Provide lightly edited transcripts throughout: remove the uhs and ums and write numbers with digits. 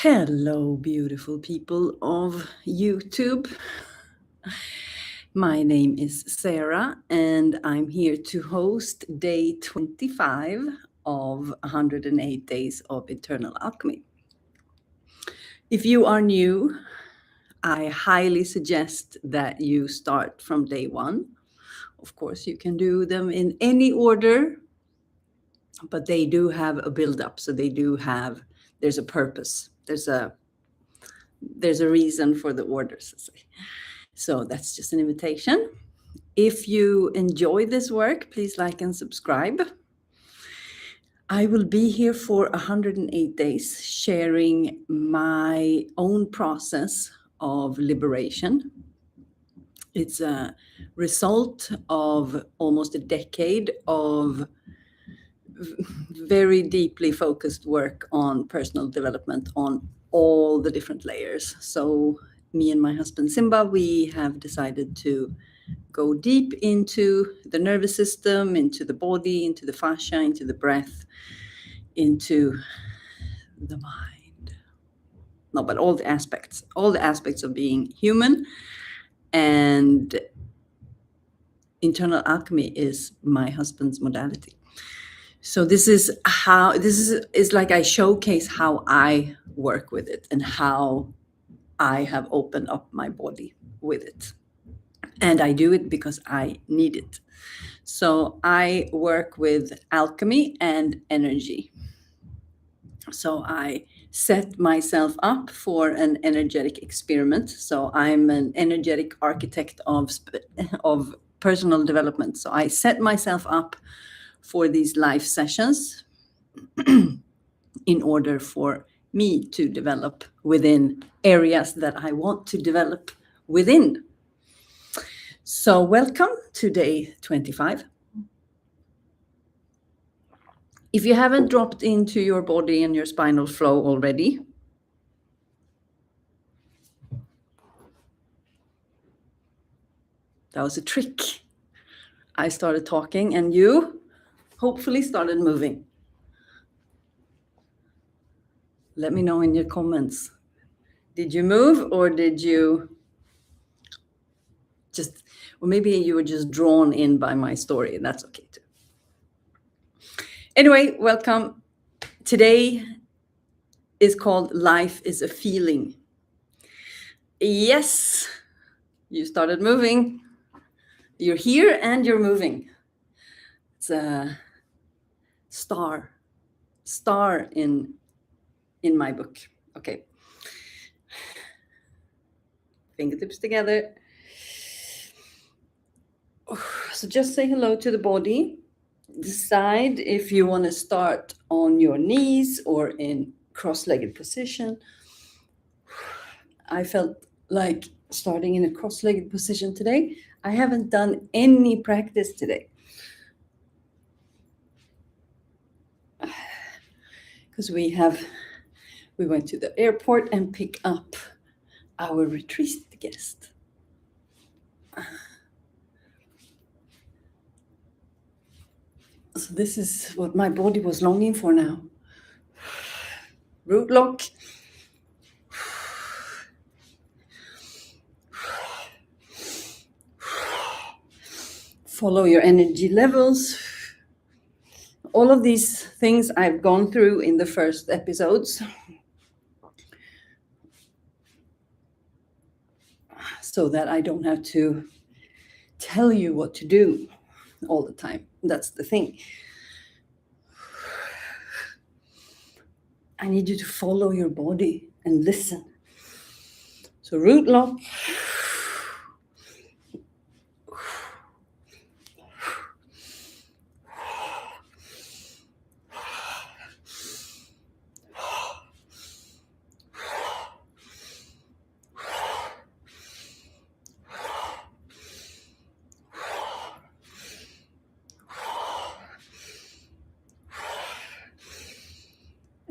Hello, beautiful people of YouTube. My name is Sara, and I'm here to host day 25 of 108 Days of Internal Alchemy. If you are new, I highly suggest that you start from day one. Of course, you can do them in any order, but they do have a build-up, so there's a purpose. There's a reason for the orders. So that's just an invitation. If you enjoy this work, please like and subscribe. I will be here for 108 days sharing my own process of liberation. It's a result of almost a decade of very deeply focused work on personal development on all the different layers. So me and my husband Simba, we have decided to go deep into the nervous system, into the body, into the fascia, into the breath, into the mind. No, but all the aspects of being human. And internal alchemy is my husband's modality. So this is like I showcase how I work with it and how I have opened up my body with it. And I do it because I need it. So I work with alchemy and energy. So I set myself up for an energetic experiment. So I'm an energetic architect of personal development. So I set myself up for these live sessions in order for me to develop within areas that I want to develop within. So welcome to day 25. If you haven't dropped into your body and your spinal flow already, that was a trick. I started talking and you hopefully started moving. Let me know in your comments. Did you move or did you or maybe you were just drawn in by my story, and that's okay too. Anyway, welcome. Today is called Life is a Feeling. Yes, you started moving. You're here and you're moving. It's a star in my book. Okay. Fingertips together. So just say hello to the body. Decide if you want to start on your knees or in cross-legged position. I felt like starting in a cross-legged position today. I haven't done any practice today because we went to the airport and picked up our retreat guest. So this is what my body was longing for now. Root lock. Follow your energy levels. All of these things I've gone through in the first episodes, so that I don't have to tell you what to do all the time. That's the thing. I need you to follow your body and listen. So root lock.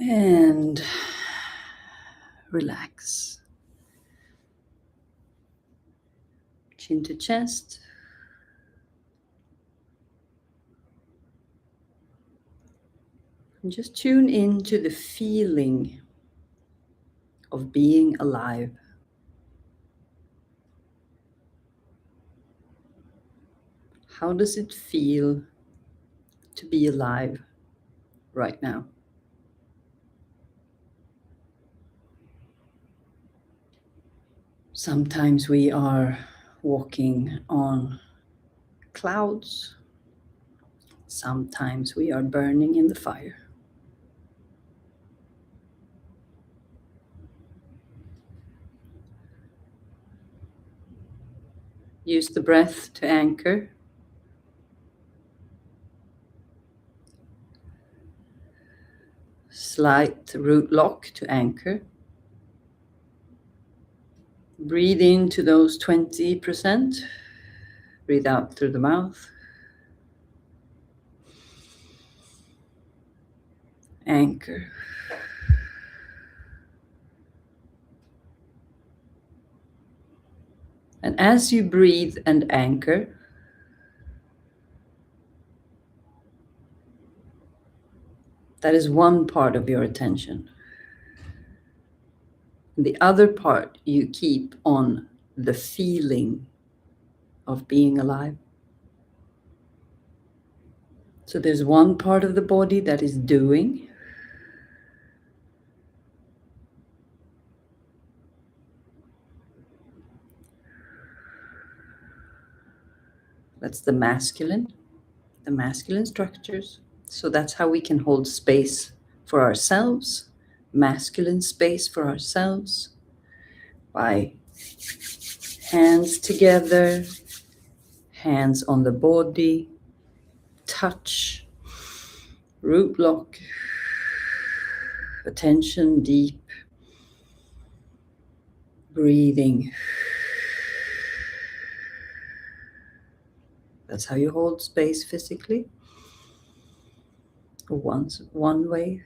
And relax. Chin to chest. And just tune into the feeling of being alive. How does it feel to be alive right now? Sometimes we are walking on clouds. Sometimes we are burning in the fire. Use the breath to anchor. Slight root lock to anchor. Breathe into those 20%. Breathe out through the mouth. Anchor. And as you breathe and anchor, that is one part of your attention. The other part you keep on the feeling of being alive. So there's one part of the body that is doing. That's the masculine structures. So that's how we can hold space for ourselves, masculine space for ourselves, by hands together, hands on the body, touch, root lock, attention deep, breathing. That's how you hold space physically. One way.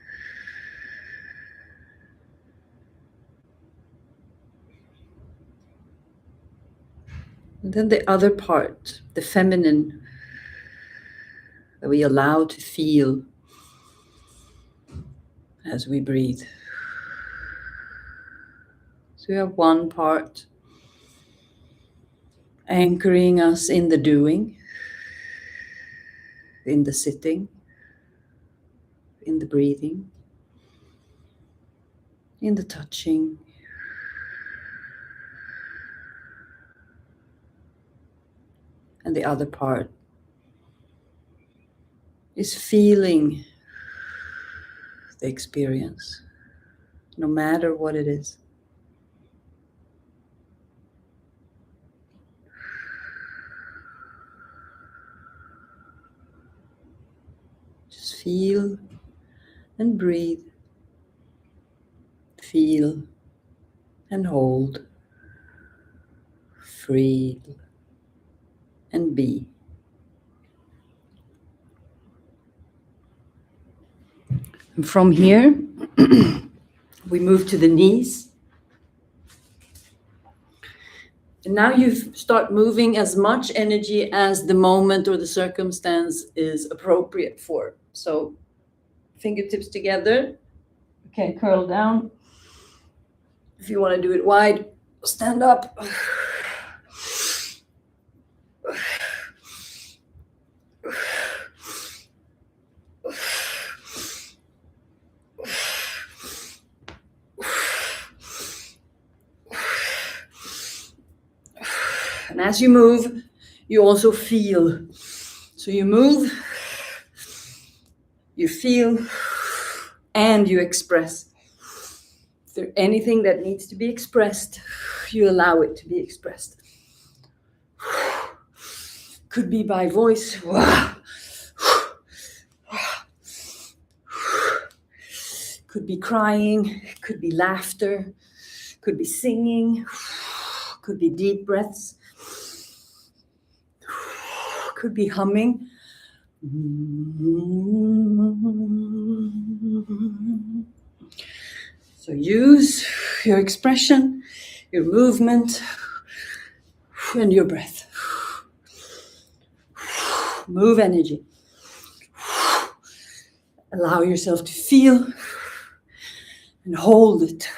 And then the other part, the feminine, that we allow to feel as we breathe. So we have one part anchoring us in the doing, in the sitting, in the breathing, in the touching. And the other part is feeling the experience, no matter what it is. Just feel and breathe. Feel and hold. Feel and be. And from here, we move to the knees. And now you start moving as much energy as the moment or the circumstance is appropriate for. So fingertips together. You can curl down. If you want to do it wide, stand up. And as you move, you also feel. So you move, you feel, and you express. If there's anything that needs to be expressed, you allow it to be expressed. Could be by voice. Could be crying, could be laughter, could be singing, could be deep breaths, could be humming. So use your expression, your movement, and your breath. Move energy. Allow yourself to feel and hold it.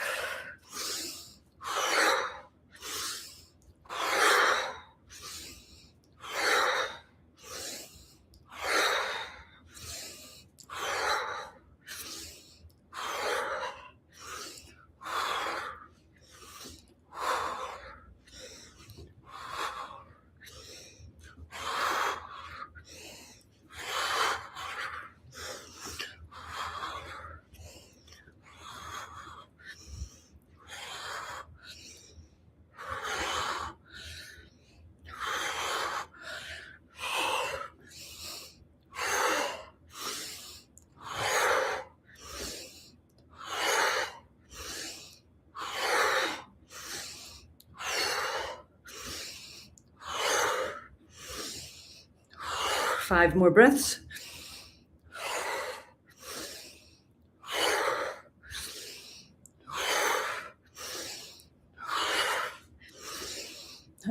5 more breaths.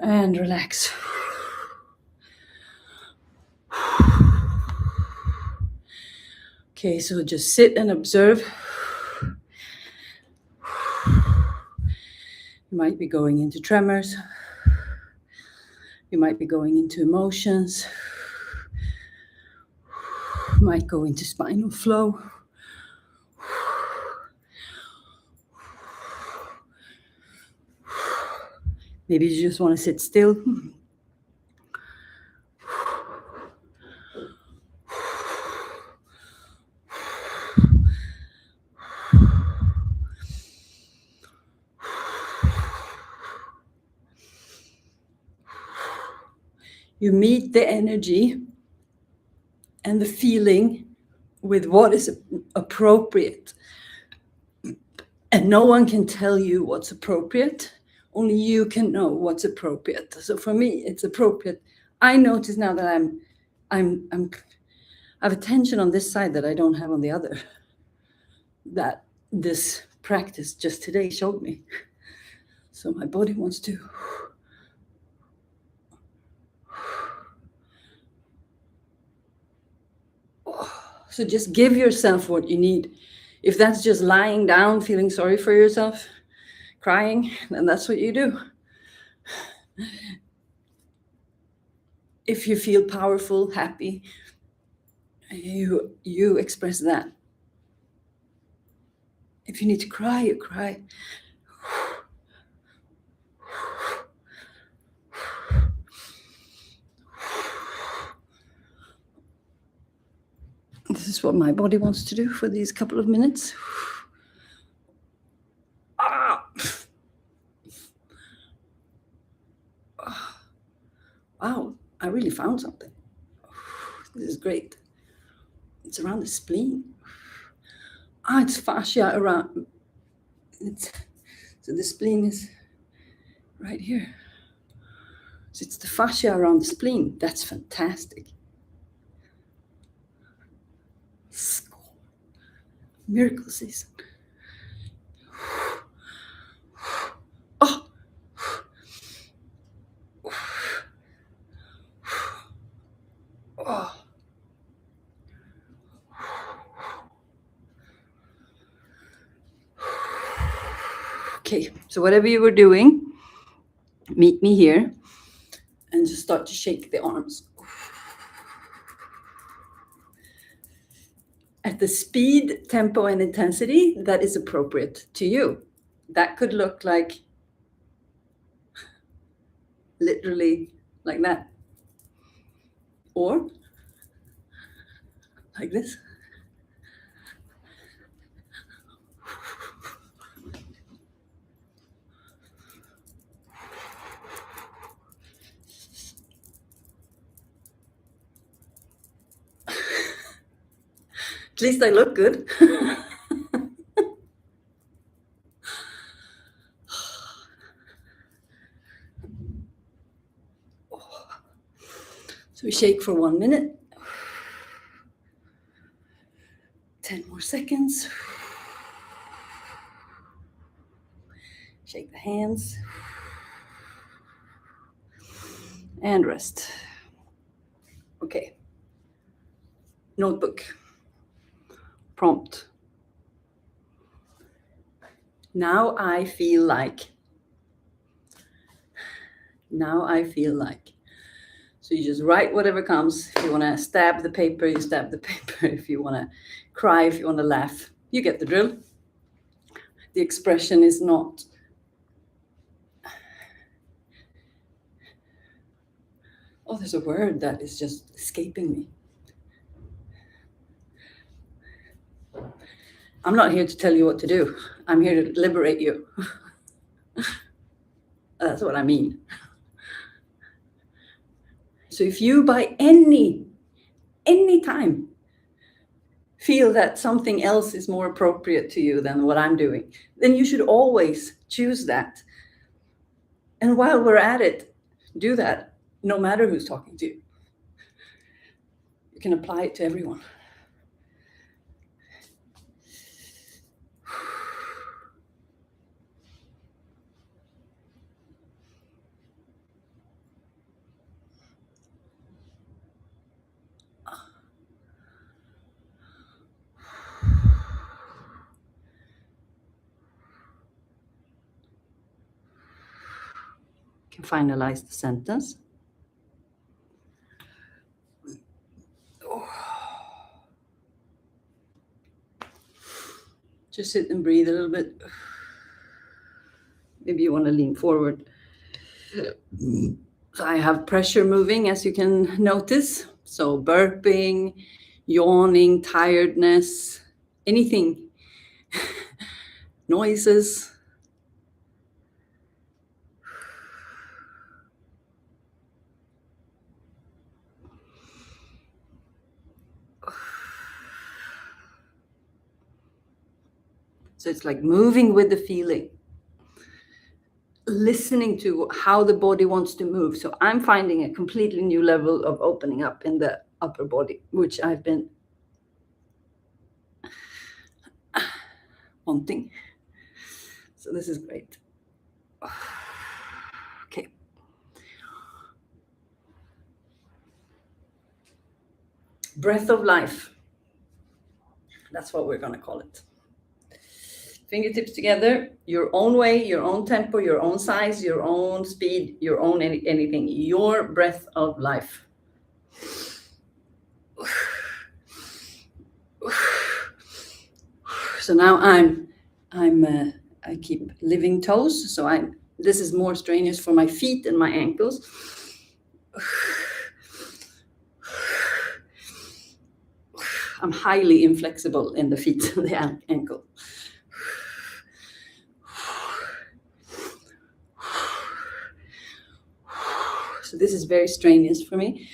And relax. Okay, so just sit and observe. You might be going into tremors. You might be going into emotions. You might go into spinal flow. Maybe you just want to sit still. You meet the energy and the feeling with what is appropriate. And no one can tell you what's appropriate. Only you can know what's appropriate. So for me, it's appropriate. I notice now that I have a tension on this side that I don't have on the other. That this practice just today showed me. So my body wants to. So just give yourself what you need. If that's just lying down, feeling sorry for yourself, crying, then that's what you do. If you feel powerful, happy, you express that. If you need to cry, you cry. This is what my body wants to do for these couple of minutes. Wow, I really found something. This is great. It's around the spleen. It's fascia around. So the spleen is right here. So it's the fascia around the spleen. That's fantastic. Miracle season. Oh. Oh. Okay, so whatever you were doing, meet me here and just start to shake the arms. At the speed, tempo, and intensity that is appropriate to you. That could look like literally like that. Or like this. At least I look good. So we shake for 1 minute. 10 more seconds. Shake the hands. And rest. Okay. Notebook. Prompt. Now I feel like. So you just write whatever comes. If you want to stab the paper, you stab the paper. If you want to cry, if you want to laugh, you get the drill. The expression is not. Oh, there's a word that is just escaping me. I'm not here to tell you what to do. I'm here to liberate you. That's what I mean. So if you by any time feel that something else is more appropriate to you than what I'm doing, then you should always choose that. And while we're at it, do that, no matter who's talking to you. You can apply it to everyone. Can finalize the sentence. Just sit and breathe a little bit. Maybe you want to lean forward. So I have pressure moving, as you can notice. So burping, yawning, tiredness, anything, noises. So it's like moving with the feeling, listening to how the body wants to move. So I'm finding a completely new level of opening up in the upper body, which I've been wanting. So this is great. Okay. Breath of life. That's what we're going to call it. Fingertips together, your own way, your own tempo, your own size, your own speed, your own anything. Your breath of life. So now I keep living toes. So this is more strenuous for my feet and my ankles. I'm highly inflexible in the feet and the ankle. So this is very strenuous for me.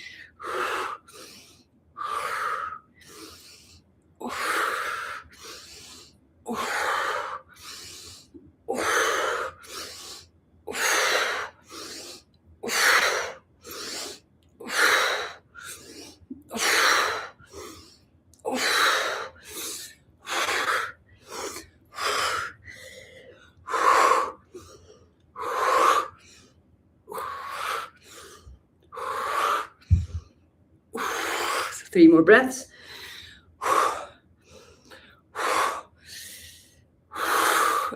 Three more breaths.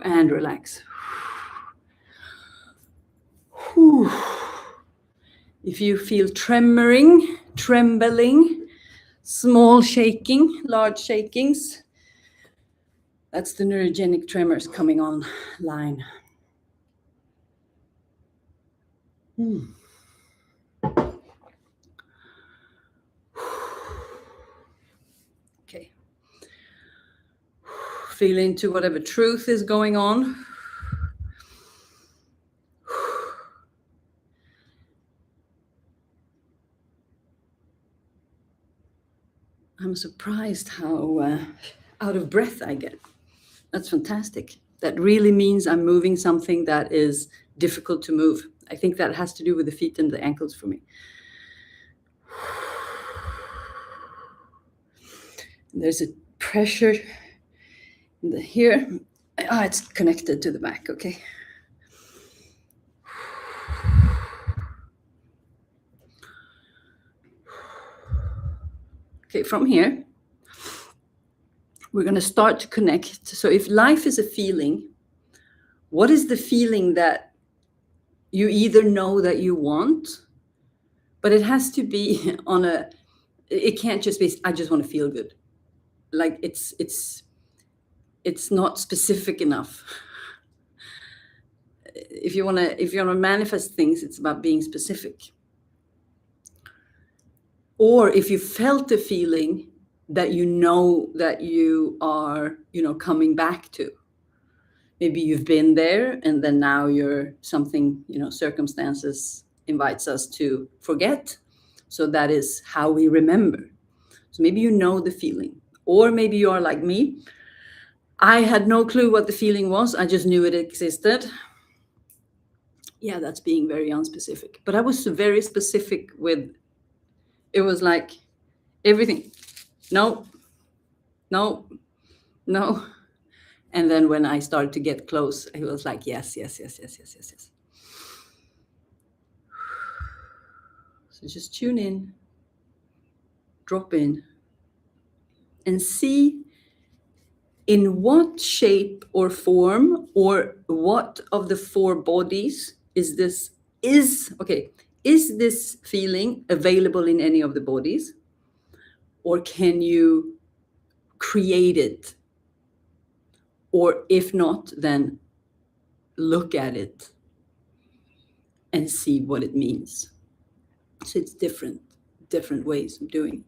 And relax. If you feel trembling, small shaking, large shakings, that's the neurogenic tremors coming online. Okay. Feel into whatever truth is going on. I'm surprised how out of breath I get. That's fantastic. That really means I'm moving something that is difficult to move. I think that has to do with the feet and the ankles for me. There's a pressure here. It's connected to the back, okay. Okay, from here, we're going to start to connect. So if life is a feeling, what is the feeling that you either know that you want, but it has to be it can't just be, I just want to feel good. Like it's not specific enough. If you want to manifest things, it's about being specific. Or if you felt a feeling that you know that you are, coming back to. Maybe you've been there and then now circumstances invites us to forget. So that is how we remember. So maybe you know the feeling. Or maybe you are like me. I had no clue what the feeling was. I just knew it existed. Yeah, that's being very unspecific. But I was very specific with, it was like, everything. No, no, no. And then when I started to get close, he was like, yes, yes, yes, yes, yes, yes, yes. So just tune in, drop in, and see in what shape or form or what of the four bodies is this feeling available in any of the bodies, or can you create it? Or if not, then look at it and see what it means. So it's different ways of doing it.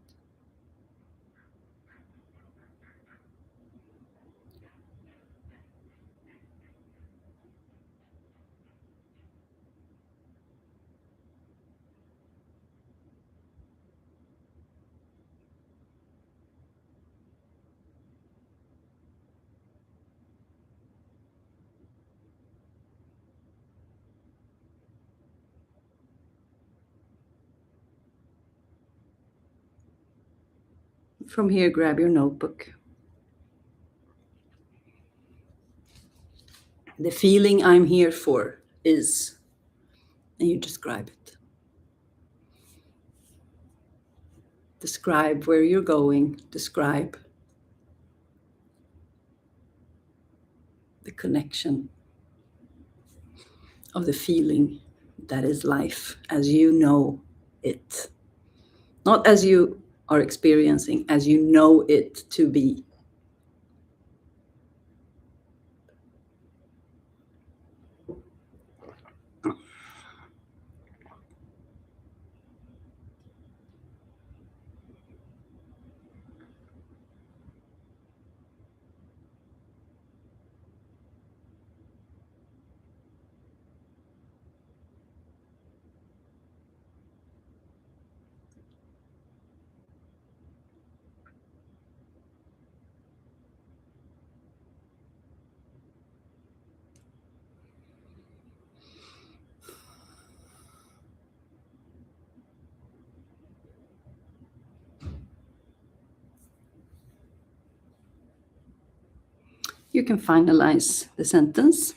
From here, grab your notebook. The feeling I'm here for is, and you describe it. Describe where you're going. Describe the connection of the feeling that is life as you know it. Not as you are experiencing, as you know it to be. You can finalize the sentence.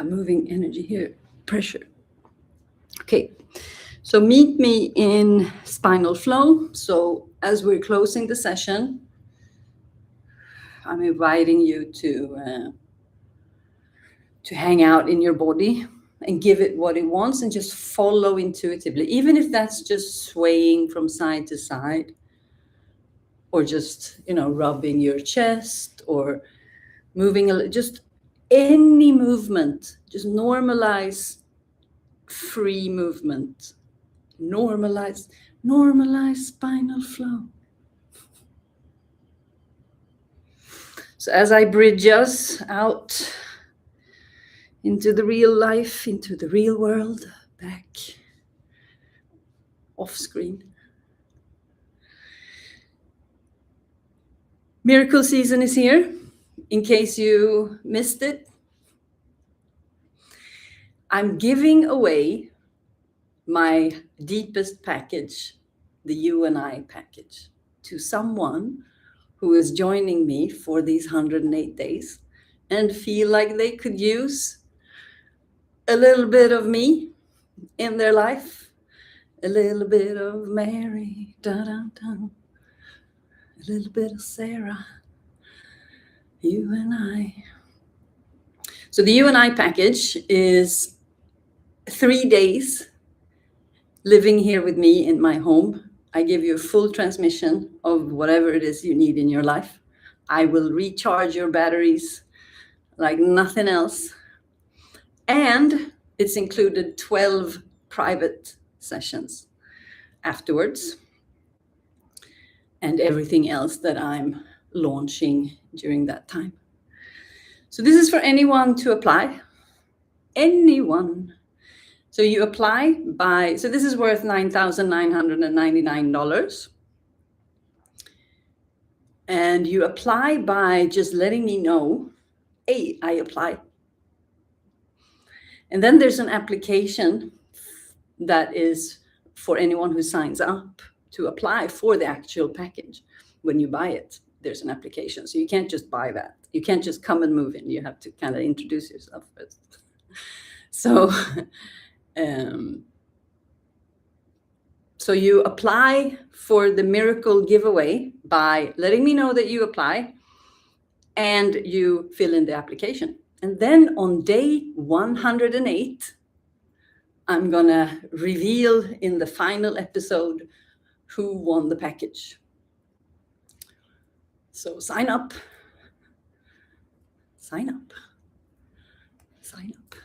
Moving energy here, pressure. Okay, so meet me in spinal flow. So as we're closing the session, I'm inviting you to hang out in your body and give it what it wants and just follow intuitively, even if that's just swaying from side to side, or just, rubbing your chest or moving just any movement. Just normalize free movement. Normalize spinal flow. So as I bridge us out into the real life, into the real world, back off screen. Miracle season is here. In case you missed it, I'm giving away my deepest package, the You and I package, to someone who is joining me for these 108 days and feel like they could use a little bit of me in their life, a little bit of Mary, a little bit of Sara, you and I. So the You and I package is 3 days living here with me in my home. I give you a full transmission of whatever it is you need in your life. I will recharge your batteries like nothing else. And it's included 12 private sessions afterwards, and everything else that I'm launching during that time. So this is for anyone to apply. Anyone. So you apply so this is worth $9,999. And you apply by just letting me know I apply. And then there's an application that is for anyone who signs up to apply for the actual package. When you buy it, there's an application. So you can't just buy that. You can't just come and move in. You have to kind of introduce yourself first. So, so you apply for the miracle giveaway by letting me know that you apply, and you fill in the application. And then on day 108, I'm gonna reveal in the final episode who won the package. So sign up. Sign up. Sign up.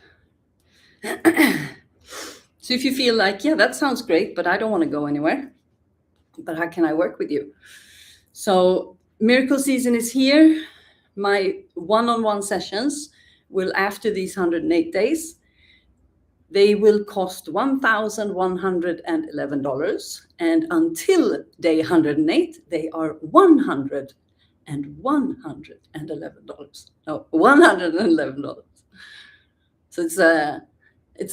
So if you feel like, yeah, that sounds great, but I don't want to go anywhere, but how can I work with you? So miracle season is here. My one-on-one sessions will, after these 108 days, they will cost $1,111. And until day 108, they are $111. No, $111. So it's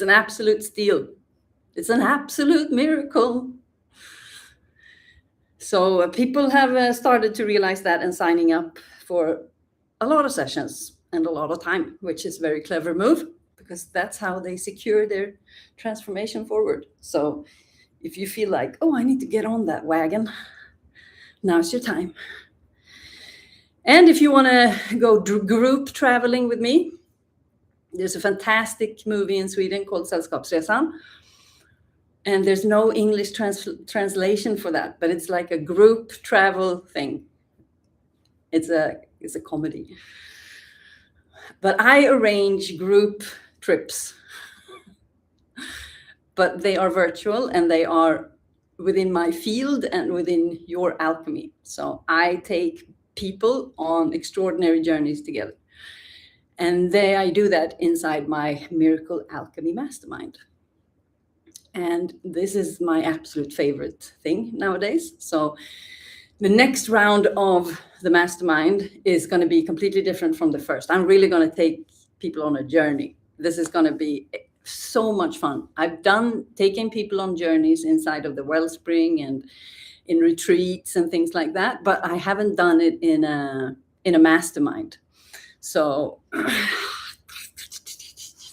an absolute steal. It's an absolute miracle. So people have started to realize that and signing up for a lot of sessions and a lot of time, which is a very clever move, because that's how they secure their transformation forward. So if you feel like, oh, I need to get on that wagon, now's your time. And if you want to go group traveling with me, there's a fantastic movie in Sweden called Sällskapsresan. And there's no English translation for that, but it's like a group travel thing. It's a comedy. But I arrange group trips. But they are virtual, and they are within my field and within your alchemy. So I take people on extraordinary journeys together. And I do that inside my Miracle Alchemy Mastermind. And this is my absolute favorite thing nowadays. So the next round of the mastermind is going to be completely different from the first. I'm really going to take people on a journey. This is going to be so much fun. I've taken people on journeys inside of the Wellspring and in retreats and things like that, but I haven't done it in a mastermind. So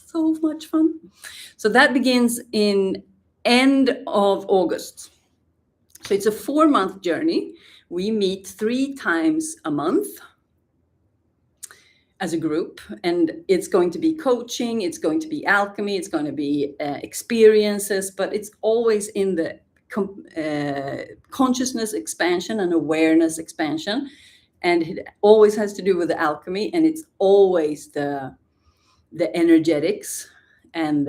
so much fun. So that begins in end of August. So it's a 4-month journey. We meet 3 times a month as a group, and it's going to be coaching, it's going to be alchemy, it's going to be experiences, but it's always in the consciousness expansion and awareness expansion. And it always has to do with the alchemy, and it's always the energetics and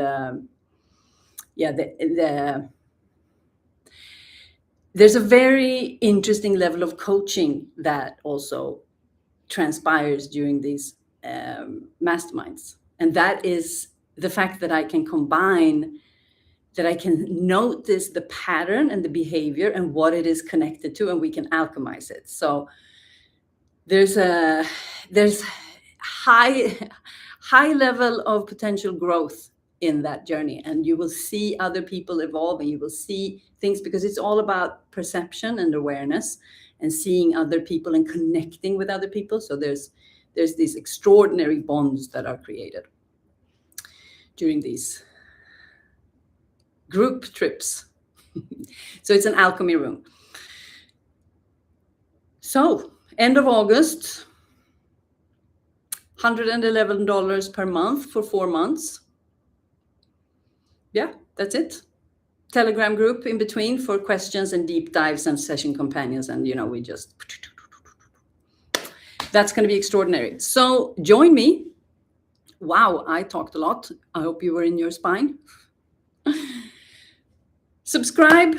there's a very interesting level of coaching that also transpires during these masterminds. And that is the fact that I can combine, that I can notice the pattern and the behavior and what it is connected to, and we can alchemize it. So there's high level of potential growth in that journey, and you will see other people evolve, and you will see things, because it's all about perception and awareness and seeing other people and connecting with other people. So there's these extraordinary bonds that are created during these group trips. So it's an alchemy room. So end of August, $111 per month for 4 months. Yeah, that's it. Telegram group in between for questions and deep dives and session companions. And, we just, that's going to be extraordinary. So join me. Wow, I talked a lot. I hope you were in your spine. Subscribe,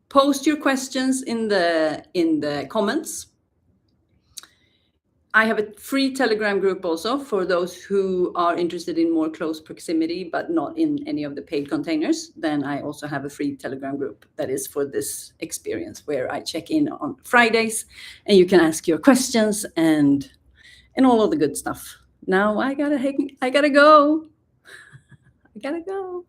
post your questions in the comments. I have a free Telegram group also for those who are interested in more close proximity, but not in any of the paid containers. Then I also have a free Telegram group that is for this experience, where I check in on Fridays, and you can ask your questions and all of the good stuff. Now I gotta go. I gotta go.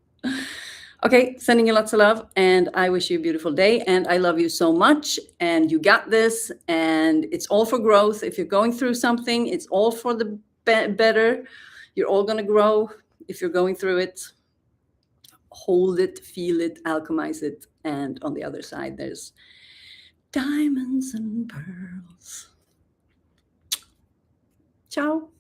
Okay, sending you lots of love, and I wish you a beautiful day, and I love you so much, and you got this, and it's all for growth. If you're going through something, it's all for the better. You're all gonna grow if you're going through it. Hold it, feel it, alchemize it, and on the other side, there's diamonds and pearls. Ciao.